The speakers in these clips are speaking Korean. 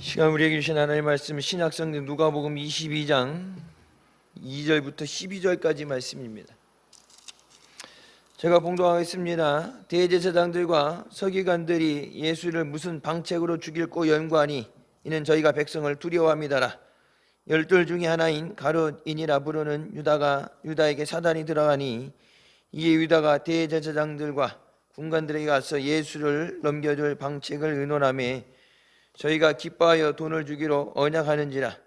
시간 우리에게 주신 하나님의 말씀 신약성경 누가복음 22장 2절부터 12절까지 말씀입니다. 제가 봉독하겠습니다. 대제사장들과 서기관들이 예수를 무슨 방책으로 죽일고 연구하니 이는 저희가 백성을 두려워함이다라. 열둘 중에 하나인 가룟인이라 부르는 유다가 유다에게 사단이 들어가니 이에 유다가 대제사장들과 군관들에게 가서 예수를 넘겨줄 방책을 의논하며 저희가 기뻐하여 돈을 주기로 언약하는지라.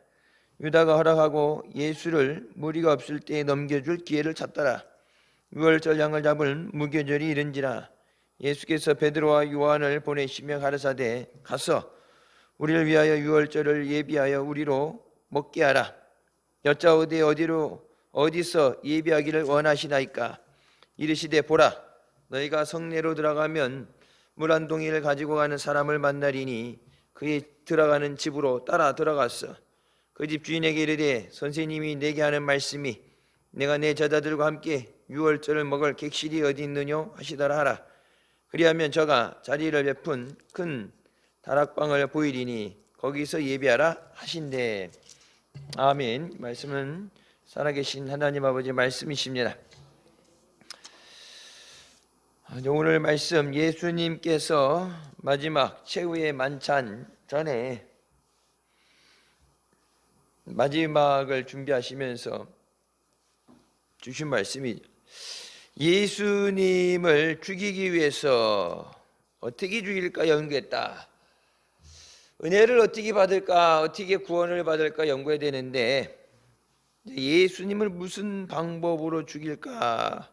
유다가 허락하고 예수를 무리가 없을 때에 넘겨줄 기회를 찾더라. 유월절 양을 잡을 무교절이 이른지라. 예수께서 베드로와 요한을 보내시며 가르사대 가서 우리를 위하여 유월절을 예비하여 우리로 먹게 하라. 여짜오되 어디서 예비하기를 원하시나이까. 이르시되 보라, 너희가 성내로 들어가면 물 한 동이를 가지고 가는 사람을 만나리니 그의 들어가는 집으로 따라 들어갔어. 그 집 주인에게 이르되 선생님이 내게 하는 말씀이 내가 내 제자들과 함께 유월절을 먹을 객실이 어디 있느뇨 하시더라 하라. 그리하면 저가 자리를 베푼 큰 다락방을 보이리니 거기서 예비하라 하신대. 아멘. 말씀은 살아계신 하나님 아버지 말씀이십니다. 오늘 말씀 예수님께서 마지막 최후의 만찬 전에 마지막을 준비하시면서 주신 말씀이죠. 예수님을 죽이기 위해서 어떻게 죽일까 연구했다. 은혜를 어떻게 받을까, 어떻게 구원을 받을까 연구해야 되는데 예수님을 무슨 방법으로 죽일까?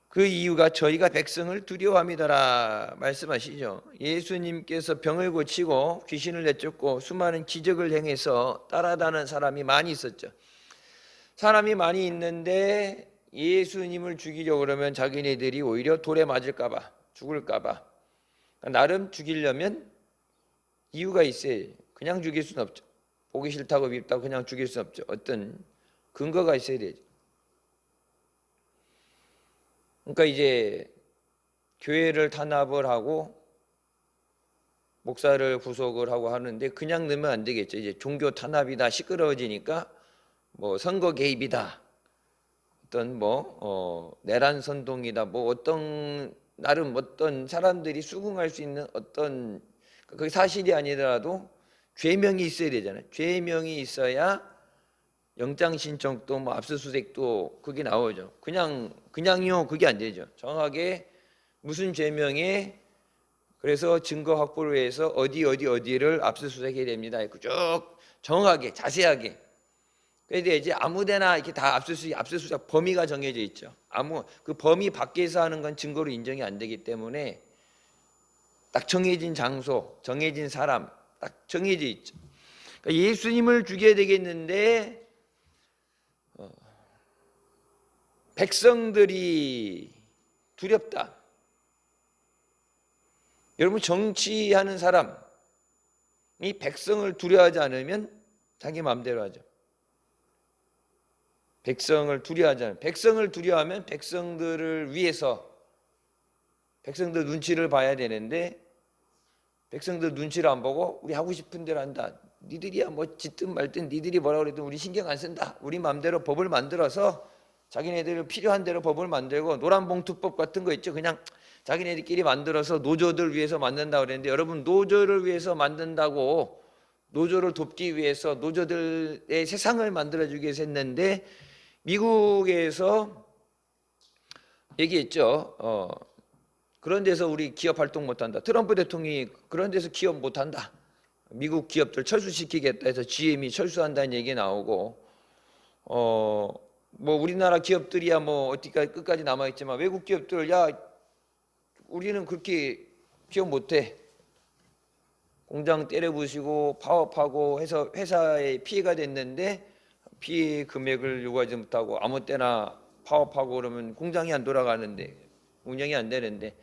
그 이유가 저희가 백성을 두려워함이더라 말씀하시죠. 예수님께서 병을 고치고 귀신을 내쫓고 수많은 기적을 행해서 따라다는 사람이 많이 있었죠. 사람이 많이 있는데 예수님을 죽이려고 그러면 자기네들이 오히려 돌에 맞을까 봐, 죽을까 봐. 나름 죽이려면 이유가 있어야 그냥 죽일 수는 없죠. 보기 싫다고 밉다고 그냥 죽일 수는 없죠. 어떤 근거가 있어야 되죠. 그러니까 이제 교회를 탄압을 하고 목사를 구속을 하고 하는데 그냥 넣으면 안 되겠죠. 이제 종교 탄압이다 시끄러워지니까 뭐 선거 개입이다, 어떤 내란 선동이다, 어떤 나름 어떤 사람들이 수긍할 수 있는 어떤 그게 사실이 아니더라도 죄명이 있어야 되잖아요. 죄명이 있어야 영장 신청도 압수수색도 그게 나오죠. 그냥요 그게 안 되죠. 정확하게 무슨 죄명에 그래서 증거 확보를 위해서 어디를 압수수색해야 됩니다. 쭉 정확하게 자세하게. 그런데 이제 아무데나 이렇게 다 압수수색 범위가 정해져 있죠. 그 범위 밖에서 하는 건 증거로 인정이 안 되기 때문에 딱 정해진 장소, 정해진 사람 딱 정해져 있죠. 그러니까 예수님을 죽여야 되겠는데 백성들이 두렵다. 여러분 정치하는 사람이 백성을 두려워하지 않으면 자기 마음대로 하죠. 백성을 두려워하지 않으면, 백성을 두려워하면 백성들을 위해서 백성들 눈치를 봐야 되는데 백성들 눈치를 안 보고 우리 하고 싶은 대로 한다. 니들이야 짓든 말든 니들이 뭐라고 그래도 우리 신경 안 쓴다. 우리 마음대로 법을 만들어서 자기네들 필요한 대로 법을 만들고 노란봉투법 같은 거 있죠. 그냥 자기네들끼리 만들어서 노조들 위해서 만든다고 그랬는데 여러분 노조를 위해서 만든다고 노조를 돕기 위해서 노조들의 세상을 만들어주기 위해서 했는데 미국에서 얘기했죠. 그런 데서 우리 기업 활동 못한다. 트럼프 대통령이 그런 데서 기업 못한다. 미국 기업들 철수시키겠다 해서 GM이 철수한다는 얘기 나오고 우리나라 기업들이야 어디까지 끝까지 남아있지만 외국 기업들 우리는 그렇게 기업 못해. 공장 때려부시고 파업하고 해서 회사에 피해가 됐는데 피해 금액을 요구하지 못하고 아무 때나 파업하고 그러면 공장이 안 돌아가는데 운영이 안 되는데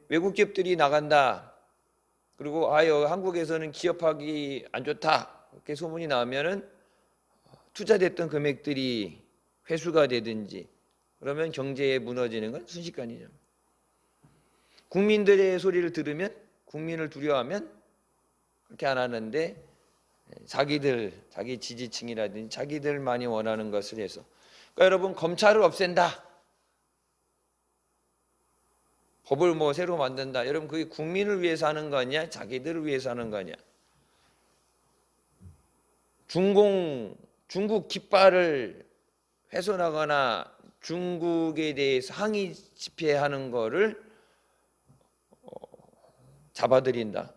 외국 기업들이 나간다. 그리고 한국에서는 기업하기 안 좋다. 이렇게 소문이 나면은 투자됐던 금액들이 회수가 되든지 그러면 경제에 무너지는 건 순식간이죠. 국민들의 소리를 들으면 국민을 두려워하면 그렇게 안 하는데 자기 지지층이라든지 자기들만이 원하는 것을 해서. 그러니까 여러분, 검찰을 없앤다, 법을 뭐 새로 만든다, 여러분 그게 국민을 위해서 하는 거냐 자기들을 위해서 하는 거냐. 중국 깃발을 훼손하거나 중국에 대해서 항의 집회하는 거를 잡아들인다.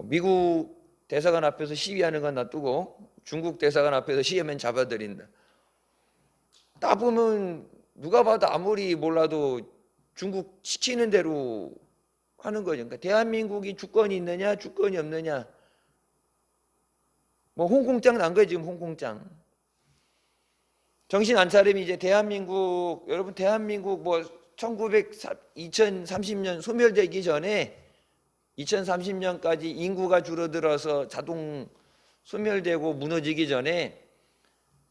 미국 대사관 앞에서 시위하는 건 놔두고 중국 대사관 앞에서 시위하면 잡아들인다. 딱 보면 누가 봐도 아무리 몰라도 중국 시키는 대로 하는 거죠. 그러니까 대한민국이 주권이 있느냐 주권이 없느냐. 뭐 홍콩장 난 거예요 지금. 홍콩장. 정신 안 차리면 이제 대한민국, 여러분 대한민국 뭐 2030년 소멸되기 전에 2030년까지 인구가 줄어들어서 자동 소멸되고 무너지기 전에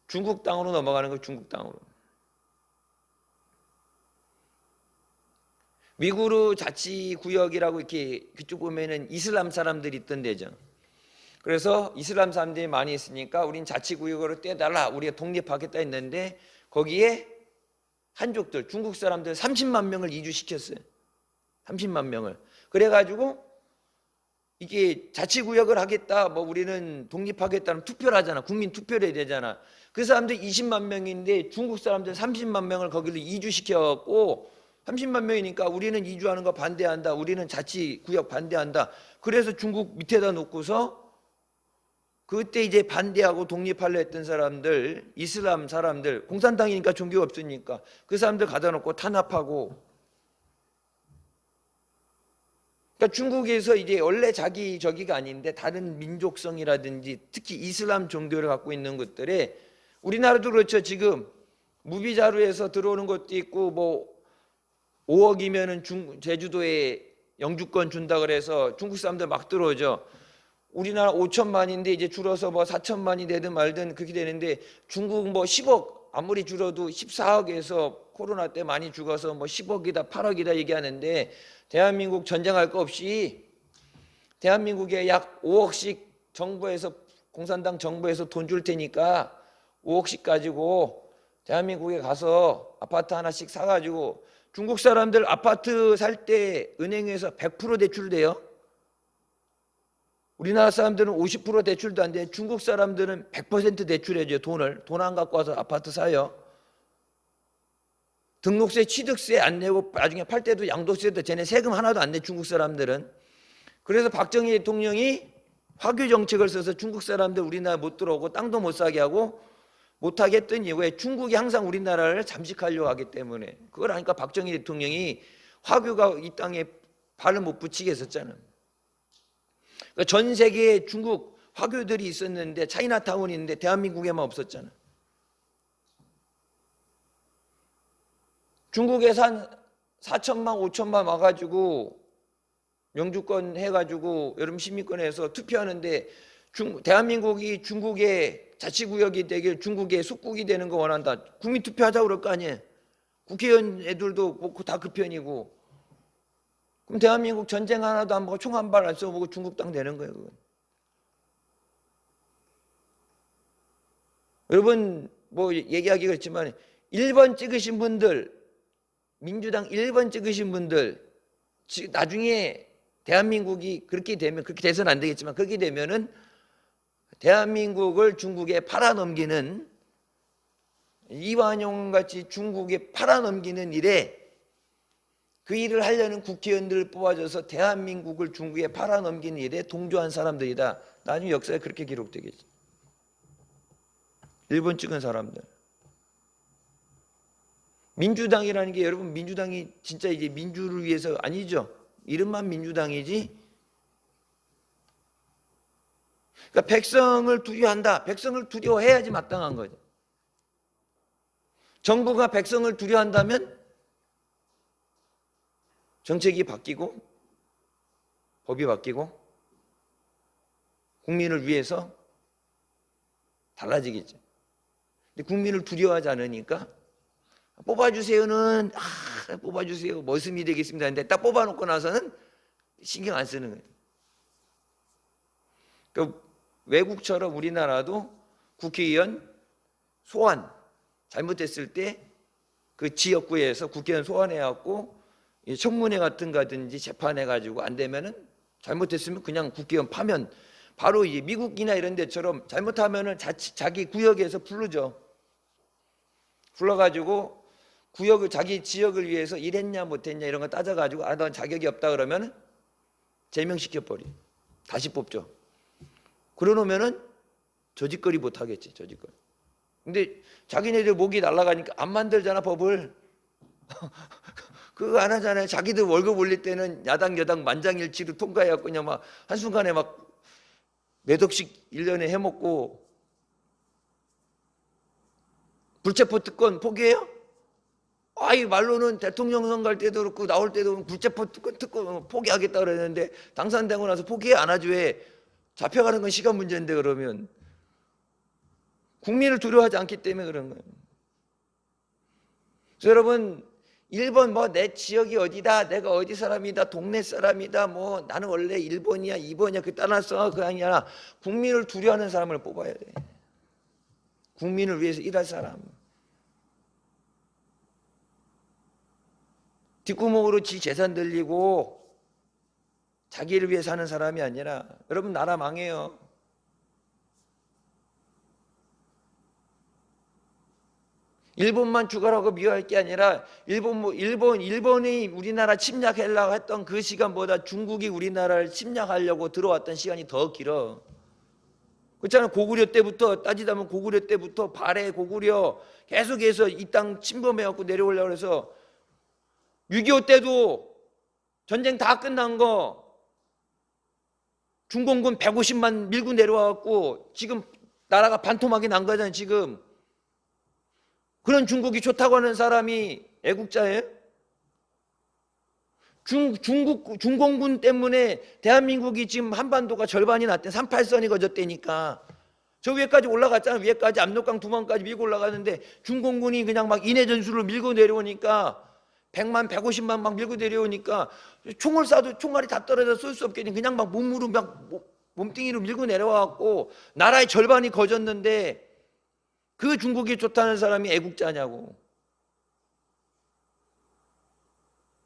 중국 땅으로 넘어가는 거예요. 중국 땅으로. 위구르 자치구역이라고 이렇게 그쪽 보면은 이슬람 사람들이 있던 데죠. 그래서 이슬람 사람들이 많이 있으니까 우린 자치구역으로 떼달라, 우리가 독립하겠다 했는데 거기에 한족들, 중국 사람들 30만 명을 이주시켰어요. 30만 명을. 그래가지고 이게 자치구역을 하겠다, 뭐 우리는 독립하겠다는 투표를 하잖아. 국민 투표를 해야 되잖아. 그 사람들 20만 명인데 중국 사람들 30만 명을 거기로 이주시켜갖고 30만 명이니까 우리는 이주하는 거 반대한다, 우리는 자치구역 반대한다. 그래서 중국 밑에다 놓고서 그때 이제 반대하고 독립하려 했던 사람들, 이슬람 사람들, 공산당이니까 종교가 없으니까 그 사람들 가다 놓고 탄압하고. 그러니까 중국에서 이제 원래 저기가 아닌데 다른 민족성이라든지 특히 이슬람 종교를 갖고 있는 것들에, 우리나라도 그렇죠. 지금 무비자로 해서 들어오는 것도 있고 뭐 5억이면은 제주도에 영주권 준다 그래서 중국 사람들 막 들어오죠. 우리나라 5천만인데 이제 줄어서 뭐 4천만이 되든 말든 그렇게 되는데 중국 뭐 10억, 아무리 줄어도 14억에서 코로나 때 많이 죽어서 뭐 10억이다 8억이다 얘기하는데, 대한민국 전쟁할 거 없이 대한민국에 약 5억씩 정부에서, 공산당 정부에서 돈 줄 테니까 5억씩 가지고 대한민국에 가서 아파트 하나씩 사가지고, 중국 사람들 아파트 살 때 은행에서 100% 대출돼요. 우리나라 사람들은 50% 대출도 안 돼. 중국 사람들은 100% 대출해줘요. 돈 안 갖고 와서 아파트 사요. 등록세, 취득세 안 내고 나중에 팔 때도 양도세도 쟤네 세금 하나도 안 내, 중국 사람들은. 그래서 박정희 대통령이 화교 정책을 써서 중국 사람들 우리나라 못 들어오고 땅도 못 사게 하고 못 하게 했던 이유에 중국이 항상 우리나라를 잠식하려고 하기 때문에. 그걸 하니까 박정희 대통령이 화교가 이 땅에 발을 못 붙이게 했었잖아요. 그러니까 전 세계에 중국 화교들이 있었는데, 차이나타운이 있는데 대한민국에만 없었잖아요. 중국에서 한 4천만 5천만 와가지고 영주권 해가지고 여러분 시민권에서 투표하는데, 대한민국이 중국의 자치구역이 되길, 중국의 속국이 되는 거 원한다. 국민 투표하자고 그럴 거 아니에요. 국회의원 애들도 뭐 다 그 편이고. 그럼 대한민국 전쟁 하나도 안 보고 총 한 발 안 쏘고 중국 땅 되는 거예요. 그건. 여러분 뭐 얘기하기 그렇지만 1번 찍으신 분들, 민주당 1번 찍으신 분들, 나중에 대한민국이 그렇게 되면, 그렇게 돼서는 안 되겠지만 그렇게 되면은 대한민국을 중국에 팔아넘기는, 이완용 같이 중국에 팔아넘기는 일에, 그 일을 하려는 국회의원들을 뽑아줘서 대한민국을 중국에 팔아넘기는 일에 동조한 사람들이다. 나중에 역사에 그렇게 기록되겠지. 1번 찍은 사람들. 민주당이라는 게, 여러분 민주당이 진짜 이제 민주를 위해서 아니죠. 이름만 민주당이지. 그러니까 백성을 두려워한다. 백성을 두려워해야지 마땅한 거죠. 정부가 백성을 두려워한다면 정책이 바뀌고 법이 바뀌고 국민을 위해서 달라지겠죠. 근데 국민을 두려워하지 않으니까 뽑아주세요는 뽑아주세요 머슴이 되겠습니다 근데 딱 뽑아놓고 나서는 신경 안 쓰는 거예요. 그 외국처럼 우리나라도 국회의원 소환 잘못됐을 때 그 지역구에서 국회의원 소환해갖고 청문회 같은 거든지 재판해가지고 안 되면은 잘못됐으면 그냥 국회의원 파면 바로 이제 미국이나 이런 데처럼 잘못하면은 자기 구역에서 부르죠. 불러가지고 구역을 자기 지역을 위해서 일했냐 못했냐 이런 거 따져가지고 넌 자격이 없다 그러면 제명시켜버려. 다시 뽑죠. 그러놓으면은 저짓거리 못하겠지. 저짓거리. 근데 자기네들 목이 날아가니까 안 만들잖아 법을. 그거 안 하잖아요. 자기들 월급 올릴 때는 야당 여당 만장일치로 통과해갖고 그냥 막 한순간에 막 몇 억씩 1년에 해먹고. 불체포 특권 포기해요? 아이 말로는 대통령 선거 할 때도 그렇고 나올 때도 불체포 특권 포기하겠다 그랬는데 당선되고 나서 포기해 안 하죠. 왜? 잡혀가는 건 시간 문제인데 그러면 국민을 두려워하지 않기 때문에 그런 거예요. 그래서 여러분 1번 뭐 내 지역이 어디다 내가 어디 사람이다 동네 사람이다 뭐 나는 원래 1번이야 2번이야 그 따라서 그게 아니라 국민을 두려워하는 사람을 뽑아야 돼. 국민을 위해서 일할 사람. 뒷구멍으로 지 재산 들리고 자기를 위해 사는 사람이 아니라 여러분 나라 망해요. 일본만 죽어라고 미워할 게 아니라 일본이 우리나라 침략하려고 했던 그 시간보다 중국이 우리나라를 침략하려고 들어왔던 시간이 더 길어. 그렇잖아요. 고구려 때부터 따지자면 고구려 때부터 발해 고구려 계속해서 이 땅 침범해갖고 내려오려고 해서 6.25 때도 전쟁 다 끝난 거 중공군 150만 밀고 내려와갖고 지금 나라가 반토막이 난 거잖아요. 지금 그런 중국이 좋다고 하는 사람이 애국자예요? 중공군 때문에 대한민국이 지금 한반도가 절반이 났대. 38선이 거졌대니까. 저 위에까지 올라갔잖아. 위에까지 압록강 두만까지 밀고 올라가는데 중공군이 그냥 막 인해 전술로 밀고 내려오니까 100만, 150만 막 밀고 내려오니까 총을 쏴도 총알이 다 떨어져 쏠 수 없겠니. 그냥 막 몸으로 막 몸뚱이로 밀고 내려와갖고 나라의 절반이 거졌는데 그 중국이 좋다는 사람이 애국자냐고.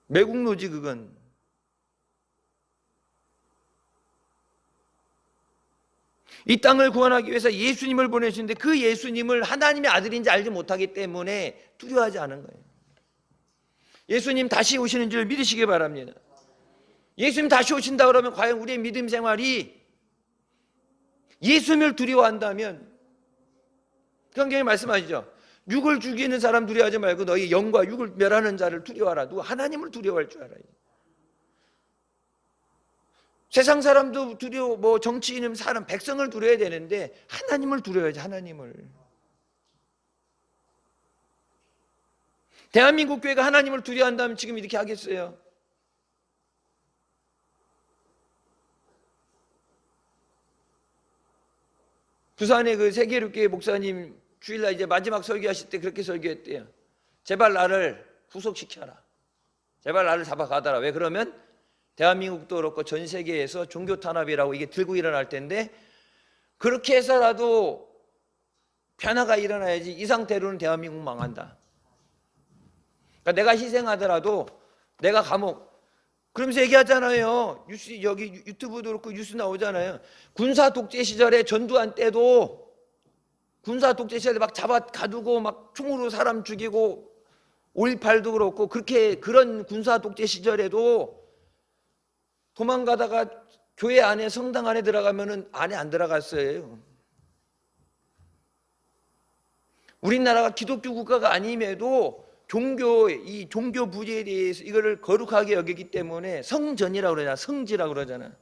매국노지 그건. 이 땅을 구원하기 위해서 예수님을 보내주는데 그 예수님을 하나님의 아들인지 알지 못하기 때문에 두려워하지 않은 거예요. 예수님 다시 오시는 줄 믿으시기 바랍니다. 예수님 다시 오신다 그러면 과연 우리의 믿음 생활이 예수님을 두려워한다면 성경에 말씀하시죠. 육을 죽이는 사람 두려워하지 말고 너희 영과 육을 멸하는 자를 두려워하라. 누가 하나님을 두려워할 줄 알아요. 세상 사람도 두려워 뭐 정치인은 사람 백성을 두려워야 되는데 하나님을 두려워야지. 하나님을. 대한민국 교회가 하나님을 두려워한다면 지금 이렇게 하겠어요? 부산의 그 세계육교회 목사님 주일날 이제 마지막 설교하실 때 그렇게 설교했대요. 제발 나를 구속시켜라. 제발 나를 잡아가더라. 왜 그러면 대한민국도 그렇고 전 세계에서 종교 탄압이라고 이게 들고 일어날 텐데 그렇게 해서라도 변화가 일어나야지. 이 상태로는 대한민국 망한다. 그러니까 내가 희생하더라도 내가 감옥 그러면서 얘기하잖아요. 뉴스 여기 유튜브도 그렇고 뉴스 나오잖아요. 군사 독재 시절에 전두환 때도 군사 독재 시절에 막 잡아 가두고 막 총으로 사람 죽이고 5.18도 그렇고 그렇게 그런 군사 독재 시절에도 도망가다가 교회 안에 성당 안에 들어가면은 안에 안 들어갔어요. 우리나라가 기독교 국가가 아님에도 이 종교 부재에 대해서 이거를 거룩하게 여기기 때문에 성전이라고 그러잖아. 성지라고 그러잖아.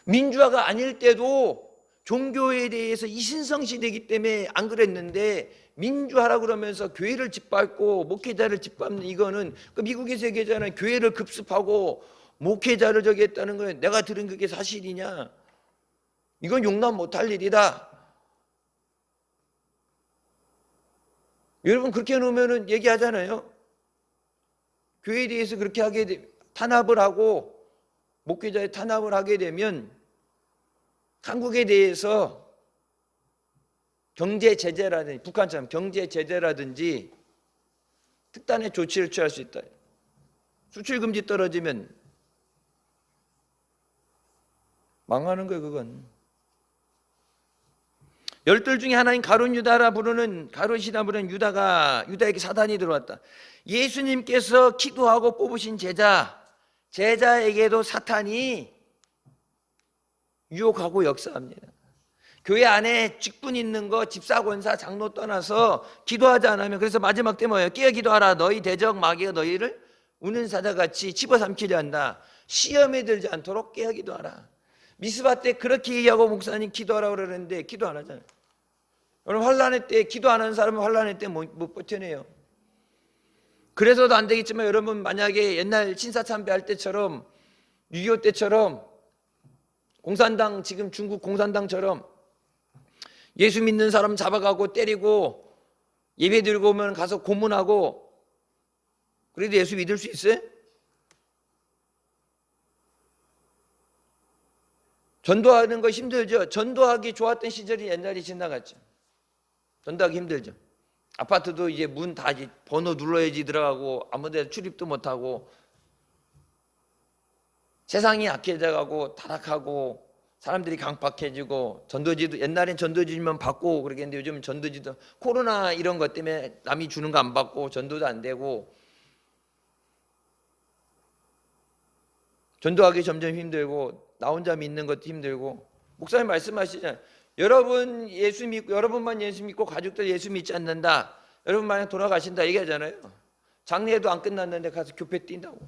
민주화가 아닐 때도 종교에 대해서 이신성시되기 때문에 안 그랬는데 민주화라고 그러면서 교회를 짓밟고 목회자를 짓밟는 이거는 그 미국에서 얘기하잖아요. 교회를 급습하고 목회자를 저기 했다는 거예요. 내가 들은 그게 사실이냐? 이건 용납 못할 일이다. 여러분 그렇게 놓으면은 얘기하잖아요. 교회에 대해서 그렇게 탄압을 하고 목회자에 탄압을 하게 되면 한국에 대해서 경제 제재라든지 북한처럼 경제 제재라든지 특단의 조치를 취할 수 있다. 수출 금지 떨어지면 망하는 거예요, 그건. 열둘 중에 하나인 가룟 유다라 부르는 가룟시다 부르는 유다에게 사단이 들어왔다. 예수님께서 기도하고 뽑으신 제자에게도 사탄이 유혹하고 역사합니다. 교회 안에 직분 있는 거 집사 권사 장로 떠나서 기도하지 않으면, 그래서 마지막 때 뭐예요? 깨어 기도하라. 너희 대적 마귀가 너희를 우는 사자같이 집어삼키려 한다. 시험에 들지 않도록 깨어 기도하라. 미스바 때 그렇게 얘기하고 목사님 기도하라고 그러는데 기도 안 하잖아요. 여러분 환난의 때 기도 안 하는 사람은 환난의 때 못 버텨내요. 그래서도 안 되겠지만 여러분 만약에 옛날 신사참배 할 때처럼 6.25 때처럼 공산당, 지금 중국 공산당처럼 예수 믿는 사람 잡아가고 때리고 예배 드리고 오면 가서 고문하고, 그래도 예수 믿을 수 있어요? 전도하는 거 힘들죠. 전도하기 좋았던 시절이 옛날이 지나갔죠. 전도하기 힘들죠. 아파트도 이제 문 다 번호 눌러야지 들어가고 아무 데도 출입도 못하고 세상이 악해져가고 타락하고 사람들이 강박해지고, 전도지도 옛날엔 전도지만 받고 그러겠는데 요즘 전도지도 코로나 이런 것 때문에 남이 주는 거 안 받고 전도도 안 되고 전도하기 점점 힘들고 나 혼자 믿는 것도 힘들고. 목사님 말씀하시잖아요. 여러분만 예수 믿고 가족들 예수 믿지 않는다. 여러분 만약 돌아가신다 얘기하잖아요. 장례도 안 끝났는데 가서 교회 뛴다고.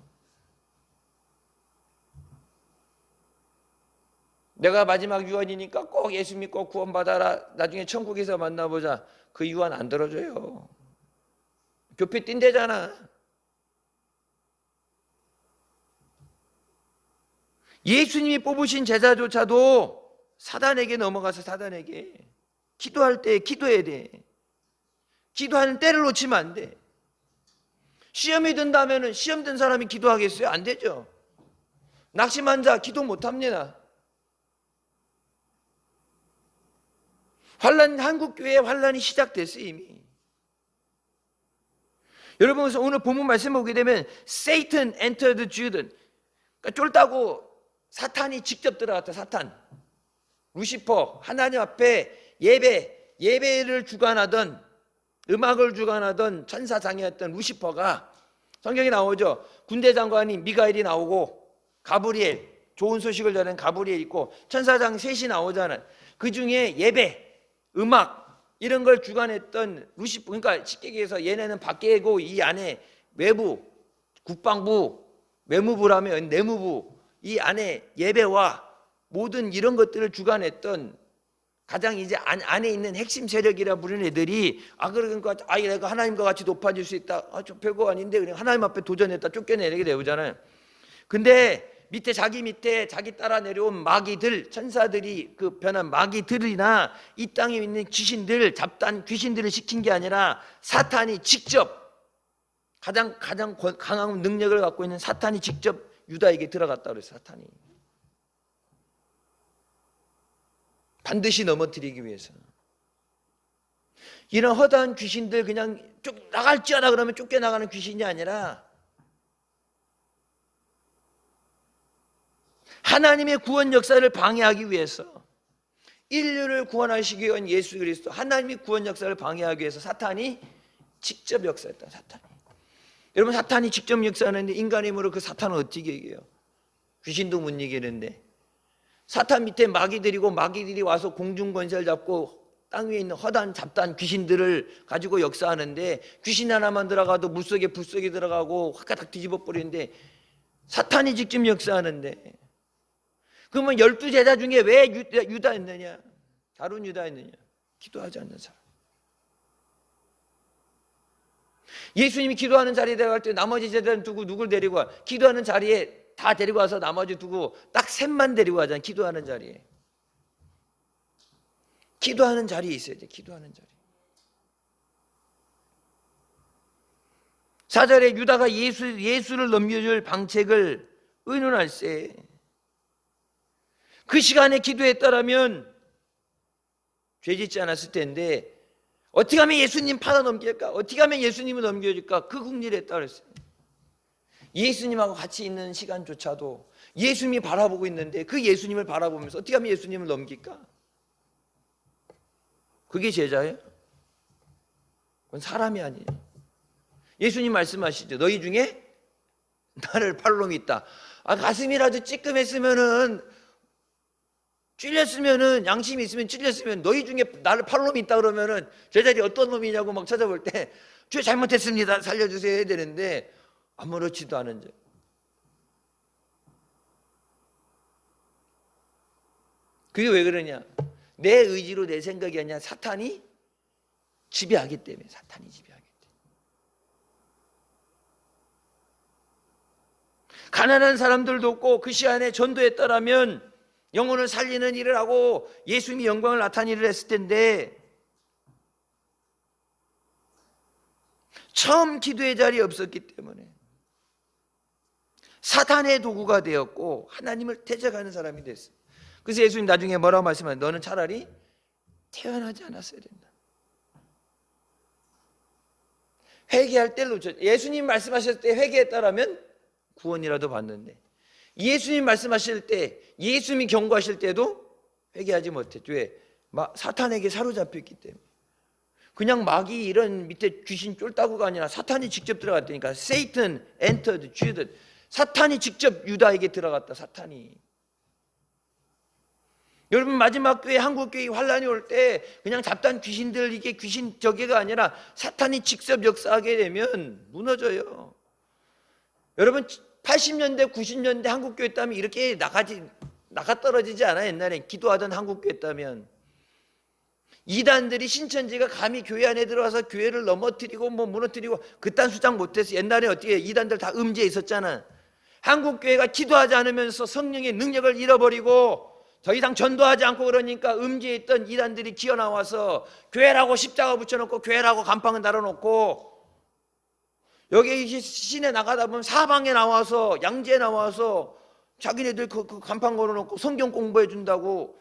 내가 마지막 유언이니까 꼭 예수 믿고 구원받아라. 나중에 천국에서 만나보자. 그 유언 안 들어줘요. 교회 뛴대잖아. 예수님이 뽑으신 제자조차도 사단에게 넘어가서 사단에게 기도할 때 기도해야 돼. 기도하는 때를 놓치면 안 돼. 시험이 든다면 시험 든 사람이 기도하겠어요? 안 되죠. 낙심한 자 기도 못 합니다. 한국교회에 환란이 시작됐어요 이미. 여러분 그래서 오늘 본문 말씀 보게 되면 Satan entered Judah. 그러니까 쫄다고 사탄이 직접 들어갔다. 사탄, 루시퍼, 하나님 앞에 예배를 주관하던, 음악을 주관하던 천사장이었던 루시퍼가, 성경에 나오죠. 군대 장관이 미가엘이 나오고 가브리엘, 좋은 소식을 전하는 가브리엘 있고 천사장 셋이 나오잖아요. 그 중에 예배, 음악 이런 걸 주관했던 루시퍼, 그러니까 쉽게 얘기해서 얘네는 밖에고 이 안에 외부, 국방부, 외무부라면 내무부, 이 안에 예배와 모든 이런 것들을 주관했던 가장 이제 안에 있는 핵심 세력이라 부르는 애들이 그러니까 내가 하나님과 같이 높아질 수 있다. 저 별거 아닌데 그냥 하나님 앞에 도전했다 쫓겨내게 되잖아요. 근데 자기 밑에 자기 따라 내려온 마귀들, 천사들이 그 변한 마귀들이나 이 땅에 있는 귀신들, 잡다한 귀신들을 시킨 게 아니라 사탄이 직접 가장 강한 능력을 갖고 있는 사탄이 직접 유다에게 들어갔다 그랬어요. 사탄이 반드시 넘어뜨리기 위해서. 이런 허다한 귀신들 그냥 나갈지어다 그러면 쫓겨나가는 귀신이 아니라 하나님의 구원 역사를 방해하기 위해서, 인류를 구원하시기 위한 예수 그리스도 하나님의 구원 역사를 방해하기 위해서 사탄이 직접 역사했다. 사탄이. 여러분 사탄이 직접 역사하는데 인간의 힘으로 그 사탄을 어떻게 이겨요? 귀신도 못 이기는데. 사탄 밑에 마귀들이고 마귀들이 와서 공중 권세를 잡고 땅 위에 있는 허단 잡다한 귀신들을 가지고 역사하는데, 귀신 하나만 들어가도 물속에 불속에 들어가고 화가닥 뒤집어 버리는데 사탄이 직접 역사하는데, 그러면 12제자 중에 왜 유다였느냐? 다른 유다였느냐? 기도하지 않는 사람. 예수님이 기도하는 자리에 들어갈 때 나머지 제자는 두고 누굴 데리고 와? 기도하는 자리에 다 데리고 와서 나머지 두고 딱 셋만 데리고 가잖아요. 기도하는 자리에. 기도하는 자리에 있어야 돼. 기도하는 자리. 4절에 유다가 예수를 넘겨줄 방책을 의논할세. 그 시간에 기도했더라면 죄짓지 않았을 텐데 어떻게 하면 예수님 팔아 넘길까? 어떻게 하면 예수님을 넘겨줄까? 그 궁리를 했다 그랬어요. 예수님하고 같이 있는 시간조차도 예수님이 바라보고 있는데 그 예수님을 바라보면서 어떻게 하면 예수님을 넘길까? 그게 제자예요? 그건 사람이 아니에요. 예수님 말씀하시죠. 너희 중에 나를 팔 놈이 있다. 가슴이라도 찌끔했으면은, 찔렸으면은, 양심이 있으면 찔렸으면 너희 중에 나를 팔 놈이 있다 그러면은 제자들이 어떤 놈이냐고 막 찾아볼 때 주 잘못했습니다 살려주세요 해야 되는데 아무렇지도 않은 적. 그게 왜 그러냐? 내 의지로 내 생각이 아니라 사탄이 지배하기 때문에. 사탄이 지배하기 때문에. 가난한 사람들도 없고 그 시간에 전도했더라면 영혼을 살리는 일을 하고 예수님이 영광을 나타내는 일을 했을 텐데 처음 기도의 자리에 없었기 때문에 사탄의 도구가 되었고 하나님을 대적하는 사람이 됐어요. 그래서 예수님 나중에 뭐라고 말씀하세요? 너는 차라리 태어나지 않았어야 된다. 회개할 때를 놓쳤죠. 예수님 말씀하실 때 회개했다라면 구원이라도 받는데 예수님 말씀하실 때 예수님이 경고하실 때도 회개하지 못했죠. 왜? 사탄에게 사로잡혔기 때문에. 그냥 마귀 이런 밑에 귀신 쫄따구가 아니라 사탄이 직접 들어갔다니까. Satan entered Judas. 사탄이 직접 유다에게 들어갔다. 사탄이. 여러분 마지막 교회 한국 교회 환란이 올 때 그냥 잡다한 귀신들 이게 귀신 저게가 아니라 사탄이 직접 역사하게 되면 무너져요. 여러분 80년대 90년대 한국 교회 있다면 이렇게 나가 떨어지지 않아. 옛날에 기도하던 한국 교회 있다면 이단들이 신천지가 감히 교회 안에 들어와서 교회를 넘어뜨리고 무너뜨리고 그딴 수작 못해서 옛날에 어떻게 이단들 다 음지에 있었잖아. 한국 교회가 기도하지 않으면서 성령의 능력을 잃어버리고 더 이상 전도하지 않고 그러니까 음지에 있던 이단들이 기어 나와서 교회라고 십자가 붙여놓고 교회라고 간판을 달아놓고 여기 시내 나가다 보면 사방에 나와서 양지에 나와서 자기네들 그 간판 걸어놓고 성경 공부해 준다고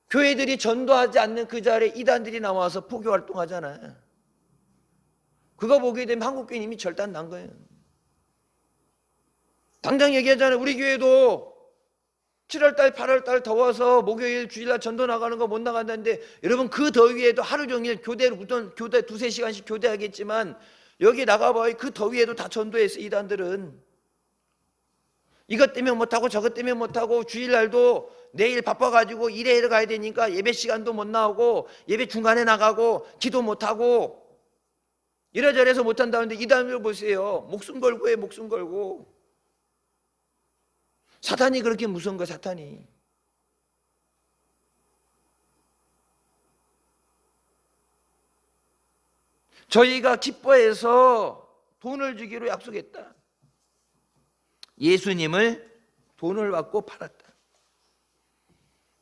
교회들이 전도하지 않는 그 자리에 이단들이 나와서 포교 활동하잖아. 그거 보게 되면 한국교회는 이미 절단 난 거예요. 당장 얘기하잖아요. 우리 교회도 7월달 8월달 더워서 목요일 주일날 전도 나가는 거 못 나간다는데 여러분 그 더위에도 하루 종일 교대 두세 시간씩 교대하겠지만 여기 나가봐요. 그 더위에도 다 전도했어. 이단들은 이것 때문에 못하고 저것 때문에 못하고 주일날도 내일 바빠가지고 일에 가야 되니까 예배 시간도 못 나오고 예배 중간에 나가고 기도 못하고 이래저래서 못한다는데 이단들 보세요. 목숨 걸고 해. 목숨 걸고. 사탄이 그렇게 무서운 거야. 사탄이. 저희가 기뻐해서 돈을 주기로 약속했다. 예수님을 돈을 받고 팔았다.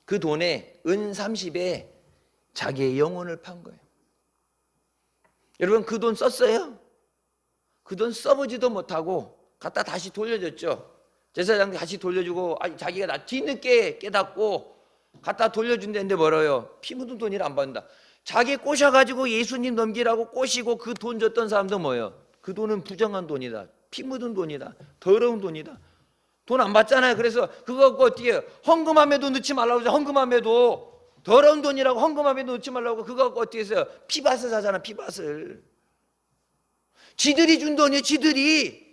그 돈에 은 30에 자기의 영혼을 판 거예요. 여러분 그 돈 썼어요? 그 돈 써보지도 못하고 갖다 다시 돌려줬죠. 제사장도 다시 돌려주고 자기가 뒤늦게 깨닫고 갖다 돌려준다는데 뭐래요? 피 묻은 돈이라 안 받는다. 자기 꼬셔가지고 예수님 넘기라고 꼬시고 그 돈 줬던 사람도 뭐예요? 그 돈은 부정한 돈이다. 피 묻은 돈이다. 더러운 돈이다. 돈 안 받잖아요. 그래서 그거 어떻게 해요? 헌금함에도 넣지 말라고 그러죠. 헌금함에도 더러운 돈이라고 헌금함에도 넣지 말라고 그거 어떻게 해서요? 피밭을 사잖아. 피밭을. 지들이 준 돈이에요. 지들이.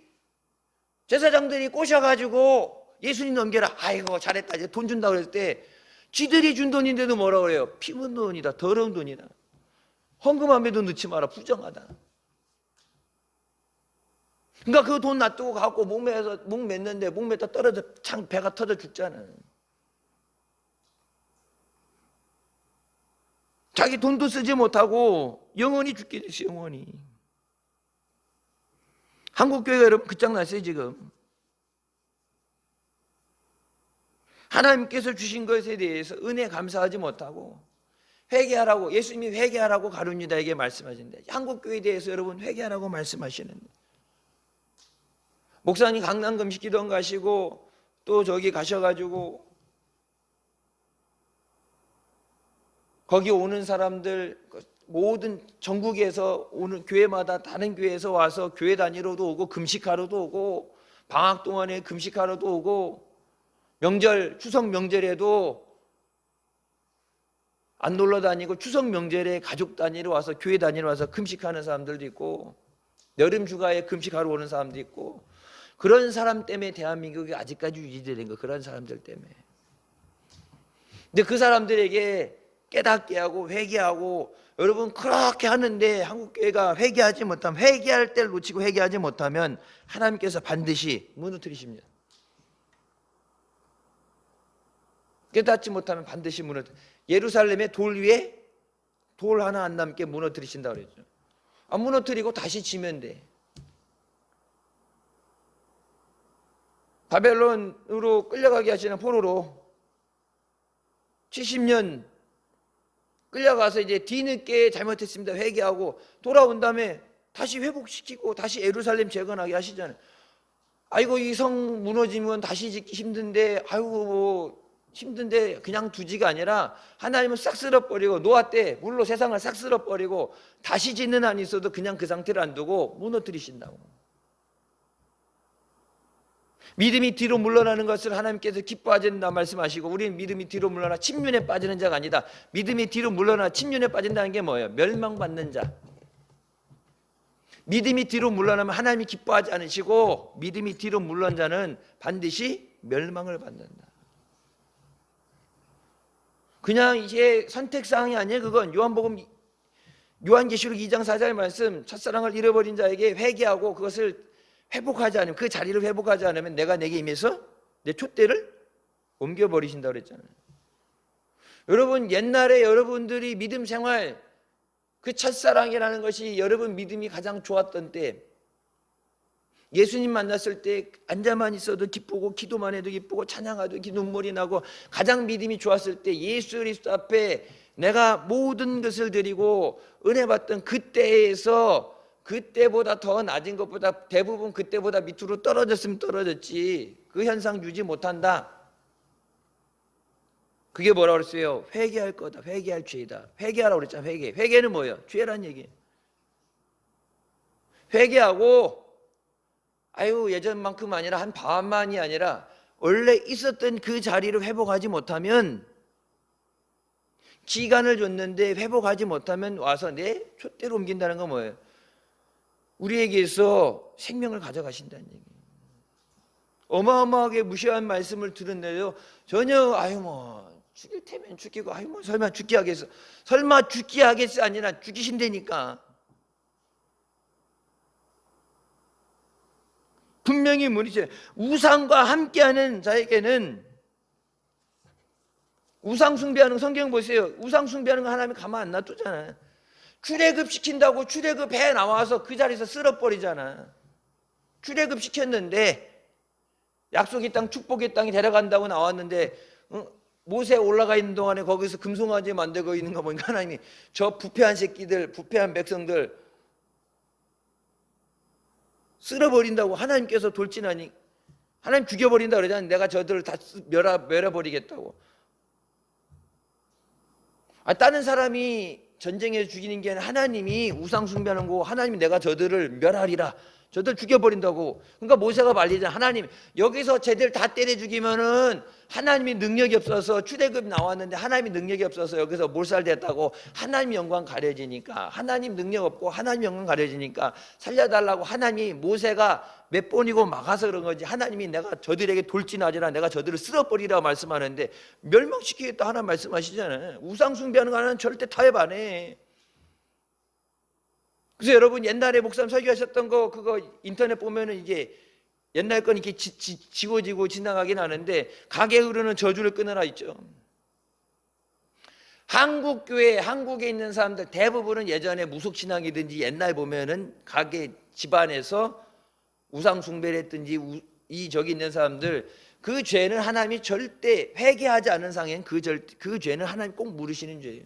제사장들이 꼬셔가지고 예수님 넘겨라. 아이고 잘했다. 이제 돈 준다고 그랬을 때 지들이 준 돈인데도 뭐라고 그래요? 피 묻은 돈이다. 더러운 돈이다. 헌금함에도 넣지 마라. 부정하다. 그러니까 그 돈 놔두고 가고 목 맸는데 목 맸다 떨어져 배가 터져 죽잖아. 자기 돈도 쓰지 못하고 영원히 죽게 됐어요. 영원히. 한국교회가 여러분 끝장났어요 지금. 하나님께서 주신 것에 대해서 은혜 감사하지 못하고 회개하라고, 예수님이 회개하라고 가룟 유다에게 말씀하시는데, 한국 교회에 대해서 여러분 회개하라고 말씀하시는데, 목사님 강남금식 기도원 가시고 또 저기 가셔가지고 거기 오는 사람들 모든 전국에서 오는 교회마다 다른 교회에서 와서 교회 다니러도 오고 금식하러도 오고 방학 동안에 금식하러도 오고 명절 추석 명절에도 안 놀러 다니고 추석 명절에 가족 단위로 와서 교회 단위로 와서 금식하는 사람들도 있고 여름 휴가에 금식하러 오는 사람도 있고 그런 사람 때문에 대한민국이 아직까지 유지되는 거 그런 사람들 때문에. 근데 그 사람들에게 깨닫게 하고 회개하고 여러분 그렇게 하는데 한국교회가 회개하지 못하면 회개할 때를 놓치고 회개하지 못하면 하나님께서 반드시 무너뜨리십니다. 깨닫지 못하면 반드시 무너뜨려. 예루살렘의 돌 위에 돌 하나 안 남게 무너뜨리신다고 그랬죠. 안 무너뜨리고 다시 지면 돼. 바벨론으로 끌려가게 하시는 포로로 70년 끌려가서 이제 뒤늦게 잘못했습니다 회개하고 돌아온 다음에 다시 회복시키고 다시 예루살렘 재건하게 하시잖아요. 아이고 이 성 무너지면 다시 짓기 힘든데 아이고 뭐 힘든데 그냥 두지가 아니라 하나님은 싹 쓸어버리고 노아 때 물로 세상을 싹 쓸어버리고 다시 짓는 한이 있어도 그냥 그 상태를 안 두고 무너뜨리신다고. 믿음이 뒤로 물러나는 것을 하나님께서 기뻐하지 않는다 말씀하시고 우리는 믿음이 뒤로 물러나 침륜에 빠지는 자가 아니다. 믿음이 뒤로 물러나 침륜에 빠진다는 게 뭐예요? 멸망받는 자. 믿음이 뒤로 물러나면 하나님이 기뻐하지 않으시고 믿음이 뒤로 물러난 자는 반드시 멸망을 받는다. 그냥 이게 선택사항이 아니에요. 그건 요한계시록 2장 4절 말씀 첫사랑을 잃어버린 자에게 회개하고 그것을 회복하지 않으면 그 자리를 회복하지 않으면 내가 내게 임해서 내 촛대를 옮겨버리신다고 그랬잖아요. 여러분 옛날에 여러분들이 믿음 생활 그 첫사랑이라는 것이 여러분 믿음이 가장 좋았던 때 예수님 만났을 때 앉아만 있어도 기쁘고 기도만 해도 기쁘고 찬양해도 눈물이 나고 가장 믿음이 좋았을 때 예수 그리스도 앞에 내가 모든 것을 드리고 은혜 받던 그때에서 그때보다 더 낮은 것보다 대부분 그때보다 밑으로 떨어졌으면 떨어졌지 그 현상 유지 못한다. 그게 뭐라고 그랬어요? 회개할 거다. 회개할 죄이다. 회개하라고 그랬잖아. 회개는 뭐예요? 죄란 얘기예요. 회개하고 아유 예전만큼 아니라 한 반만이 아니라 원래 있었던 그 자리를 회복하지 못하면 기간을 줬는데 회복하지 못하면 와서 내 촛대로 옮긴다는 건 뭐예요? 우리에게서 생명을 가져가신다는 얘기예요. 어마어마하게 무시한 말씀을 들었는데요 전혀 아유 뭐 죽일 테면 죽이고 아유 뭐 설마 죽게 하겠어 설마 죽게 하겠어 아니라 죽이신다니까. 분명히 무리죠. 우상과 함께하는 자에게는 우상 숭배하는 성경 보세요. 우상 숭배하는 거 하나님이 가만 안 놔두잖아요. 출애굽 시킨다고 출애굽 해 나와서 그 자리에서 쓸어버리잖아. 출애굽 시켰는데 약속의 땅 축복의 땅에 데려간다고 나왔는데 모세 올라가 있는 동안에 거기서 금송아지 만들고 있는 거 보니까 하나님이 저 부패한 새끼들 부패한 백성들 쓸어버린다고 하나님께서 돌진하니 하나님 죽여버린다 그러잖아요. 내가 저들을 다 멸해버리겠다고. 다른 사람이 전쟁에서 죽이는 게 아니라 하나님이 우상 숭배하는 거고 하나님이 내가 저들을 멸하리라. 저들 죽여버린다고. 그러니까 모세가 말리잖아. 하나님 여기서 쟤들 다 때려 죽이면은 하나님이 능력이 없어서 출애굽 나왔는데 하나님이 능력이 없어서 여기서 몰살됐다고 하나님 영광 가려지니까 하나님 능력 없고 하나님 영광 가려지니까 살려달라고 하나님이 모세가 몇 번이고 막아서 그런 거지 하나님이 내가 저들에게 돌진하지라 내가 저들을 쓸어버리라 말씀하는데 멸망시키겠다 하나 말씀하시잖아요. 우상 숭배하는 거 하나는 절대 타협 안 해. 그래서 여러분 옛날에 목사님 설교하셨던 거 그거 인터넷 보면은 이게 옛날 건 이렇게 지워지고 지나가긴 하는데 가게 흐르는 저주를 끊으라 있죠. 한국 교회 한국에 있는 사람들 대부분은 예전에 무속신앙이든지 옛날 보면은 가게 집안에서 우상 숭배를 했든지 이 저기 있는 사람들 그 죄는 하나님이 절대 회개하지 않은 상엔 그 죄는 하나님 꼭 물으시는 죄예요.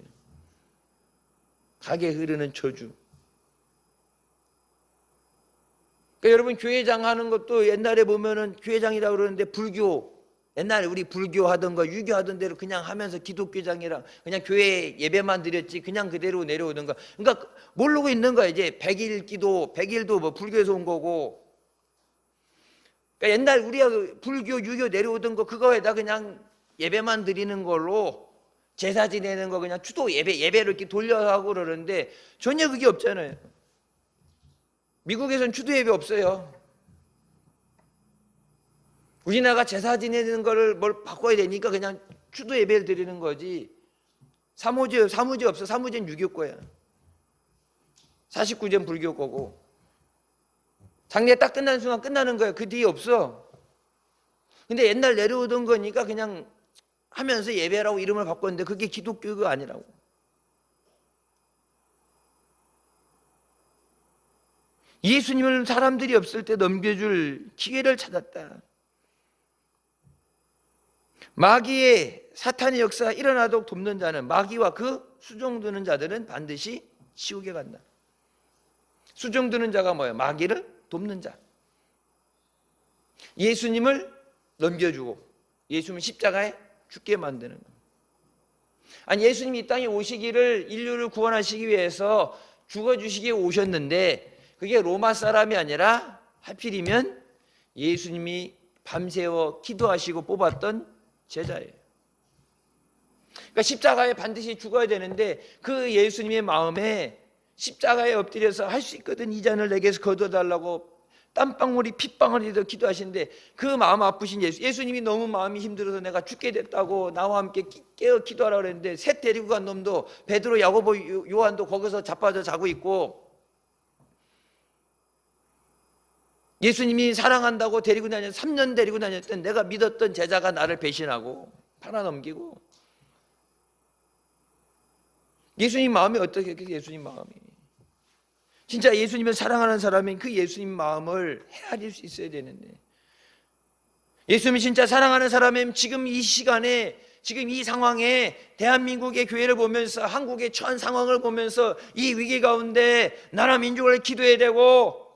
가게 흐르는 저주. 그러니까 여러분 교회장 하는 것도 옛날에 보면은 교회장이라고 그러는데 불교, 옛날에 우리 불교 하던 거 유교 하던 대로 그냥 하면서 기독교장이랑 그냥 교회 예배만 드렸지 그냥 그대로 내려오는 거. 그러니까 모르고 있는 거야. 이제 100일 기도, 100일도 뭐 불교에서 온 거고. 그러니까 옛날 우리가 불교 유교 내려오던 거 그거에다 그냥 예배만 드리는 걸로 제사 지내는 거 그냥 추도 예배를 이렇게 돌려서 하고 그러는데 전혀 그게 없잖아요. 미국에서는 추도 예배 없어요. 우리나라가 제사 지내는 거를 뭘 바꿔야 되니까 그냥 추도 예배를 드리는 거지. 사무제 없어. 사무제는 유교 거야. 49제는 불교 거고. 장례 딱 끝나는 순간 끝나는 거야. 그 뒤에 없어. 근데 옛날 내려오던 거니까 그냥 하면서 예배라고 이름을 바꿨는데 그게 기독교가 아니라고. 예수님을 사람들이 없을 때 넘겨줄 기회를 찾았다. 마귀의 사탄의 역사가 일어나도록 돕는 자는, 마귀와 그 수종드는 자들은 반드시 지옥에 간다. 수종드는 자가 뭐예요? 마귀를 돕는 자. 예수님을 넘겨주고 예수님을 십자가에 죽게 만드는 것. 아니 예수님이 이 땅에 오시기를 인류를 구원하시기 위해서 죽어주시기에 오셨는데 그게 로마 사람이 아니라 하필이면 예수님이 밤새워 기도하시고 뽑았던 제자예요. 그러니까 십자가에 반드시 죽어야 되는데 그 예수님의 마음에 십자가에 엎드려서 할 수 있거든 이 잔을 내게서 거둬달라고 땀방울이 핏방울이도 기도하시는데 그 마음 아프신 예수님이 너무 마음이 힘들어서 내가 죽게 됐다고 나와 함께 깨어 기도하라고 그랬는데 셋 데리고 간 놈도 베드로, 야고보, 요한도 거기서 자빠져 자고 있고 예수님이 사랑한다고 데리고 다녔 3년 데리고 다녔던 내가 믿었던 제자가 나를 배신하고 팔아넘기고 예수님 마음이 어떻게 예수님 마음이 진짜 예수님을 사랑하는 사람은 그 예수님 마음을 헤아릴 수 있어야 되는데 예수님이 진짜 사랑하는 사람이면 지금 이 시간에 지금 이 상황에 대한민국의 교회를 보면서 한국의 처한 상황을 보면서 이 위기 가운데 나라 민족을 기도해야 되고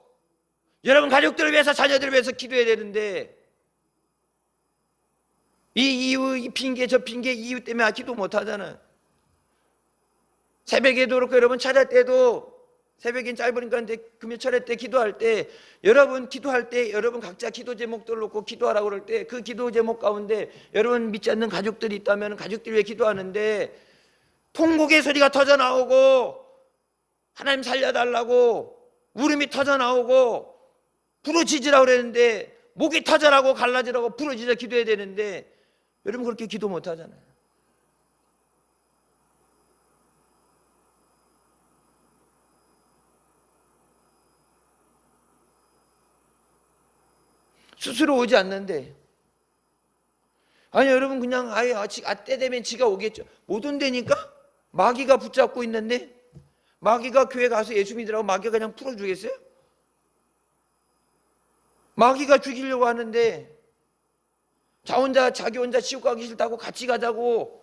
여러분 가족들을 위해서 자녀들을 위해서 기도해야 되는데 이 이유 이 핑계 저 핑계 이유 때문에 기도 못하잖아. 새벽에도 그렇고 여러분 차례 때도 새벽엔 짧으니까 금요 차례 때 기도할 때 여러분 기도할 때 여러분 각자 기도 제목들 놓고 기도하라고 그럴 때 그 기도 제목 가운데 여러분 믿지 않는 가족들이 있다면 가족들 위해 기도하는데 통곡의 소리가 터져 나오고 하나님 살려달라고 울음이 터져 나오고 부르짖으라고 그랬는데 목이 터져라고 갈라지라고 부르짖어 기도해야 되는데 여러분 그렇게 기도 못 하잖아요. 스스로 오지 않는데 아니 여러분 그냥 때 되면 지가 오겠죠. 못 온다니까? 마귀가 붙잡고 있는데 마귀가 교회 가서 예수 믿으라고 마귀가 그냥 풀어주겠어요? 마귀가 죽이려고 하는데 자기 혼자 지옥 가기 싫다고 같이 가자고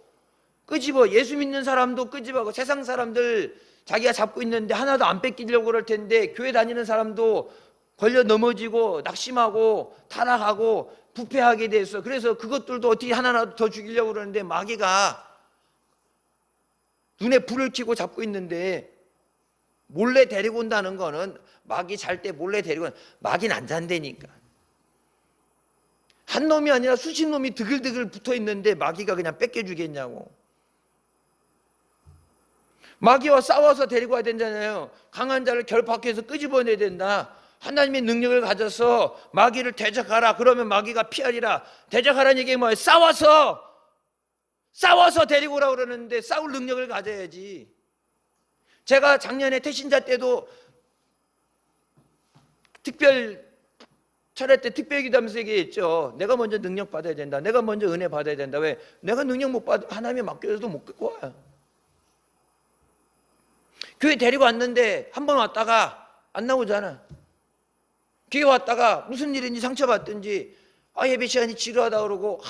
끄집어 예수 믿는 사람도 끄집어가고 세상 사람들 자기가 잡고 있는데 하나도 안 뺏기려고 그럴 텐데 교회 다니는 사람도 걸려 넘어지고 낙심하고 타락하고 부패하게 돼서 그래서 그것들도 어떻게 하나라도 더 죽이려고 그러는데 마귀가 눈에 불을 켜고 잡고 있는데 몰래 데리고 온다는 거는 마귀 잘 때 몰래 데리고 마귀는 안 잔다니까. 한 놈이 아니라 수십 놈이 드글드글 붙어 있는데 마귀가 그냥 뺏겨주겠냐고. 마귀와 싸워서 데리고 와야 된다잖아요. 강한 자를 결박해서 끄집어내야 된다. 하나님의 능력을 가져서 마귀를 대적하라. 그러면 마귀가 피하리라. 대적하라는 얘기가 뭐예요? 싸워서 데리고 오라고 그러는데 싸울 능력을 가져야지. 제가 작년에 태신자 때도 특별 차례 때 특별 기도하면서 얘기했죠. 내가 먼저 능력 받아야 된다. 내가 먼저 은혜 받아야 된다. 왜? 내가 능력 못 받아 하나님이 맡겨줘도 못 갖고 와요. 교회 데리고 왔는데 한 번 왔다가 안 나오잖아. 교회 왔다가 무슨 일인지 상처받든지 예배 시간이 지루하다 그러고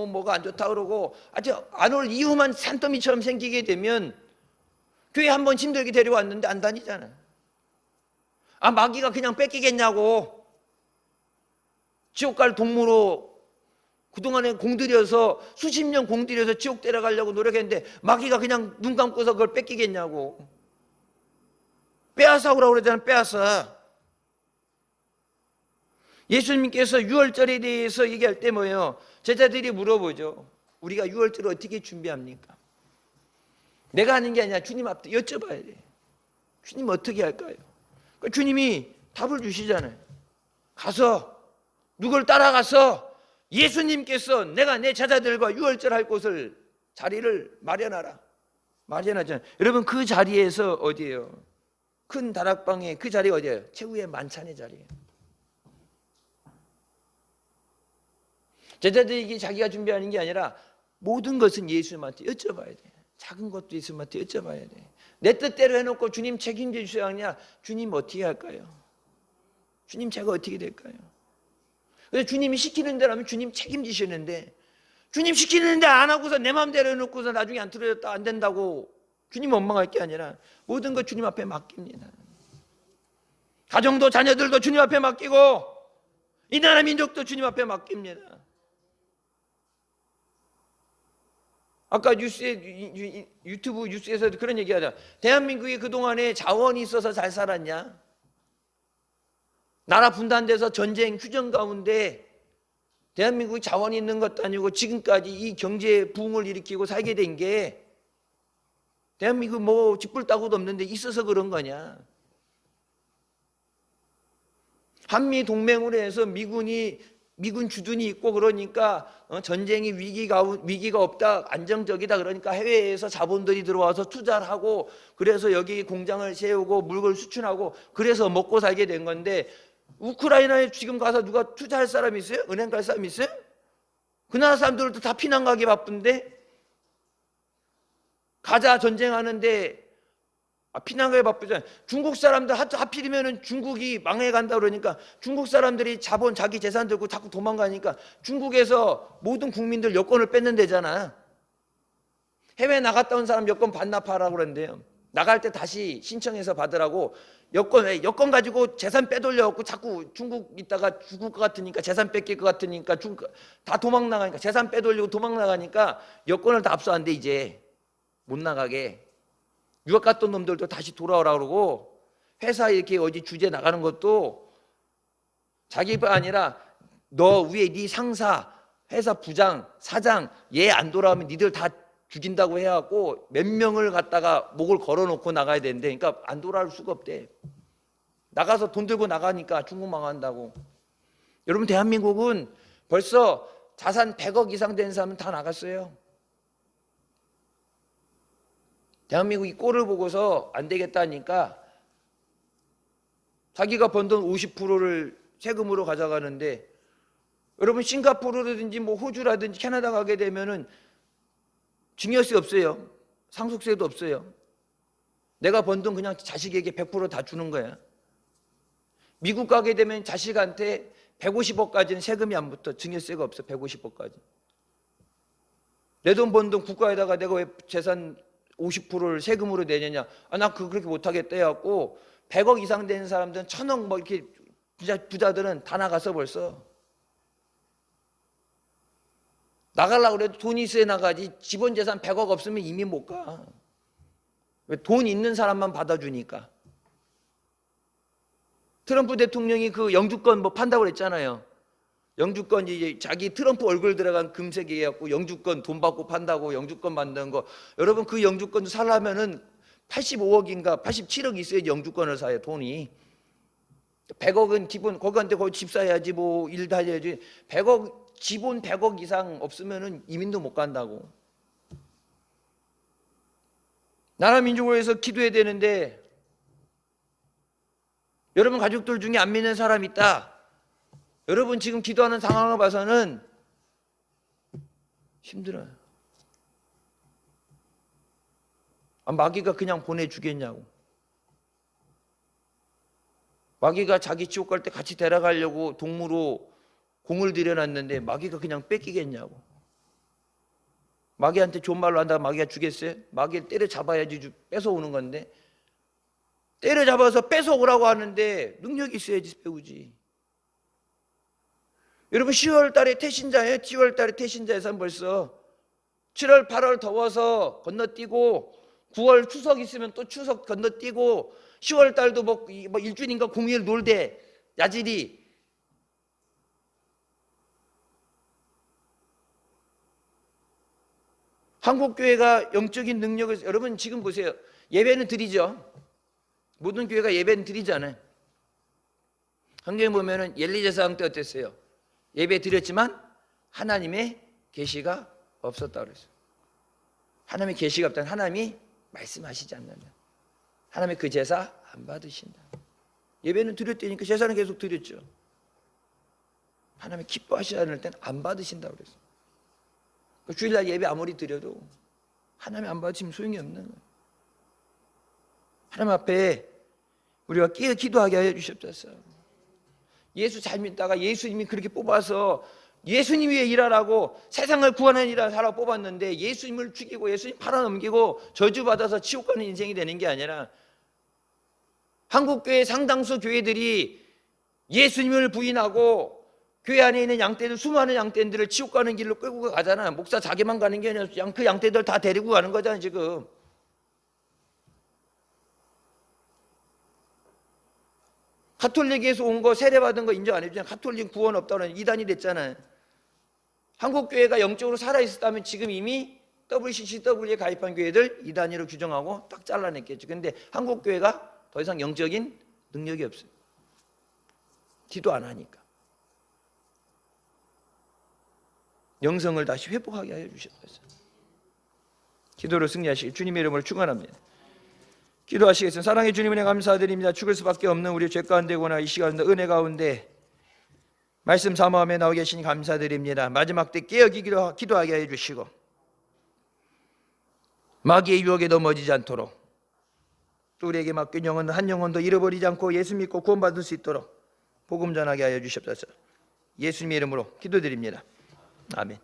뭐가 안 좋다 그러고 아주 안 올 이유만 산더미처럼 생기게 되면 교회 한번 힘들게 데려왔는데 안 다니잖아. 아, 마귀가 그냥 뺏기겠냐고. 지옥 갈 동무로 그동안에 공들여서 수십 년 공들여서 지옥 데려가려고 노력했는데 마귀가 그냥 눈 감고서 그걸 뺏기겠냐고. 빼앗아 오라고 그러잖아. 빼앗아. 예수님께서 유월절에 대해서 얘기할 때 뭐예요? 제자들이 물어보죠. 우리가 유월절을 어떻게 준비합니까? 내가 하는 게 아니라 주님 앞에 여쭤봐야 돼. 주님 어떻게 할까요? 그러니까 주님이 답을 주시잖아요. 가서 누굴 따라가서 예수님께서 내가 내 제자들과 유월절 할 곳을 자리를 마련하라. 마련하잖아요. 여러분 그 자리에서 어디예요? 큰 다락방에 그 자리가 어디예요? 최후의 만찬의 자리예요. 제자들에게 자기가 준비하는 게 아니라 모든 것은 예수님한테 여쭤봐야 돼. 작은 것도 예수님한테 여쭤봐야 돼. 내 뜻대로 해놓고 주님 책임져 주셔야 하냐? 주님 어떻게 할까요? 주님 제가 어떻게 될까요? 그래서 주님이 시키는 대로 하면 주님 책임지시는데 주님 시키는데 안 하고서 내 마음대로 해놓고서 나중에 안 틀어졌다 안 된다고 주님 원망할 게 아니라 모든 것 주님 앞에 맡깁니다. 가정도 자녀들도 주님 앞에 맡기고 이 나라 민족도 주님 앞에 맡깁니다. 아까 유튜브 뉴스에서도 그런 얘기하자. 대한민국이 그동안에 자원이 있어서 잘 살았냐? 나라 분단돼서 전쟁 휴전 가운데 대한민국이 자원이 있는 것도 아니고 지금까지 이 경제 부흥을 일으키고 살게 된 게 대한민국 뭐 쥐뿔 따고도 없는데 있어서 그런 거냐? 한미 동맹으로 해서 미군 주둔이 있고 그러니까 전쟁이 위기가 없다, 안정적이다 그러니까 해외에서 자본들이 들어와서 투자를 하고 그래서 여기 공장을 세우고 물건을 수출하고 그래서 먹고 살게 된 건데 우크라이나에 지금 가서 누가 투자할 사람이 있어요? 은행 갈 사람이 있어요? 그 나라 사람들도 다 피난 가기 바쁜데 가자 전쟁하는데 피난 가기 바쁘잖아요. 중국 사람들 하필이면 중국이 망해간다 그러니까 중국 사람들이 자본 자기 재산 들고 자꾸 도망가니까 중국에서 모든 국민들 여권을 뺏는 데잖아. 해외 나갔다 온 사람 여권 반납하라고 그러는데요. 나갈 때 다시 신청해서 받으라고 여권 가지고 재산 빼돌려갖고 자꾸 중국 있다가 죽을 것 같으니까 재산 뺏길 것 같으니까 다 도망 나가니까 재산 빼돌리고 도망 나가니까 여권을 다 압수한대. 이제 못 나가게. 유학 갔던 놈들도 다시 돌아오라 그러고 회사 이렇게 어디 주제 나가는 것도 자기가 아니라 너 위에 네 상사, 회사 부장, 사장 얘 안 돌아오면 니들 다 죽인다고 해갖고 몇 명을 갖다가 목을 걸어놓고 나가야 되는데 그러니까 안 돌아올 수가 없대. 나가서 돈 들고 나가니까 중국 망한다고. 여러분 대한민국은 벌써 자산 100억 이상 된 사람은 다 나갔어요. 대한민국이 꼴을 보고서 안 되겠다니까 자기가 번 돈 50%를 세금으로 가져가는데 여러분 싱가포르라든지 뭐 호주라든지 캐나다 가게 되면은 증여세 없어요. 상속세도 없어요. 내가 번 돈 그냥 자식에게 100% 다 주는 거야. 미국 가게 되면 자식한테 150억까지는 세금이 안 붙어. 증여세가 없어. 150억까지. 내 돈 번 돈 국가에다가 내가 왜 재산 50%를 세금으로 내느냐. 나 그렇게 못하겠다 해갖고 100억 이상 되는 사람들은 1000억 뭐 이렇게 부자들은 다 나가서 벌써. 나가려고 그래도 돈이 있어야 나가지. 기본 재산 100억 없으면 이미 못 가. 왜? 돈 있는 사람만 받아주니까. 트럼프 대통령이 그 영주권 뭐 판다고 그랬잖아요. 영주권 이제 자기 트럼프 얼굴 들어간 금색 해갖고 영주권 돈 받고 판다고 영주권 만든 거. 여러분 그 영주권 살려면은 85억인가 87억 있어야지 영주권을 사요. 돈이. 100억은 기본 거기한테 거기 집 사야지 뭐 일 다 해야지. 100억 기본 100억 이상 없으면은 이민도 못 간다고. 나라 민족을 위해서 기도해야 되는데 여러분 가족들 중에 안 믿는 사람 있다. 여러분 지금 기도하는 상황을 봐서는 힘들어요. 마귀가 그냥 보내주겠냐고. 마귀가 자기 지옥 갈 때 같이 데려가려고 동무로 공을 들여놨는데 마귀가 그냥 뺏기겠냐고. 마귀한테 좋은 말로 한다고 마귀가 주겠어요? 마귀를 때려잡아야지 뺏어오는 건데, 때려잡아서 뺏어오라고 하는데 능력이 있어야지 배우지. 여러분 10월 달에 태신자예요. 10월 달에 태신자에서 벌써 7월 8월 더워서 건너뛰고, 9월 추석 있으면 또 추석 건너뛰고, 10월 달도 뭐 일주일인가 공휴일 놀대 야질이. 한국교회가 영적인 능력을, 여러분 지금 보세요. 예배는 드리죠. 모든 교회가 예배는 드리잖아요. 성경에 보면은 엘리야상 때 어땠어요? 예배 드렸지만 하나님의 계시가 없었다 그랬어요. 하나님의 계시가 없다는, 하나님이 말씀하시지 않는다. 하나님의 그 제사 안 받으신다. 예배는 드렸다니까 제사는 계속 드렸죠. 하나님이 기뻐하시지 않을 땐 안 받으신다 그랬어요. 주일날 예배 아무리 드려도 하나님 안 받으시면 소용이 없는 거예요. 하나님 앞에 우리가 끼어 기도하게 하여 주시옵소서. 예수 잘 믿다가 예수님이 그렇게 뽑아서 예수님 위해 일하라고, 세상을 구하는 일을 하라고 뽑았는데 예수님을 죽이고 예수님 팔아넘기고 저주받아서 지옥 가는 인생이 되는 게 아니라, 한국교회 상당수 교회들이 예수님을 부인하고 교회 안에 있는 양떼들, 수많은 양떼들을 지옥 가는 길로 끌고 가잖아. 목사 자기만 가는 게 아니라 그 양떼들 다 데리고 가는 거잖아 지금. 가톨릭에서 온 거, 세례받은 거 인정 안 해주잖아. 가톨릭 구원 없다고 하는 이단이 됐잖아요. 한국교회가 영적으로 살아있었다면 지금 이미 WCCW에 가입한 교회들 이단위로 규정하고 딱 잘라냈겠죠. 근데 한국교회가 더 이상 영적인 능력이 없어요. 기도 안 하니까. 영성을 다시 회복하게 하여 주셨어요. 기도로 승리하시길 주님의 이름으로 축원합니다. 기도하시겠습니다. 사랑의 주님, 은혜 감사드립니다. 죽을 수밖에 없는 우리 죄 가운데 거나 이 시간에 은혜 가운데 말씀 사모함에 나오 계시니 감사드립니다. 마지막 때 깨어 기도하게 해 주시고, 마귀의 유혹에 넘어지지 않도록, 또 우리에게 맡긴 영혼 한 영혼도 잃어버리지 않고 예수 믿고 구원받을 수 있도록 복음 전하게 하여 주시옵소서. 예수님의 이름으로 기도드립니다. 아멘.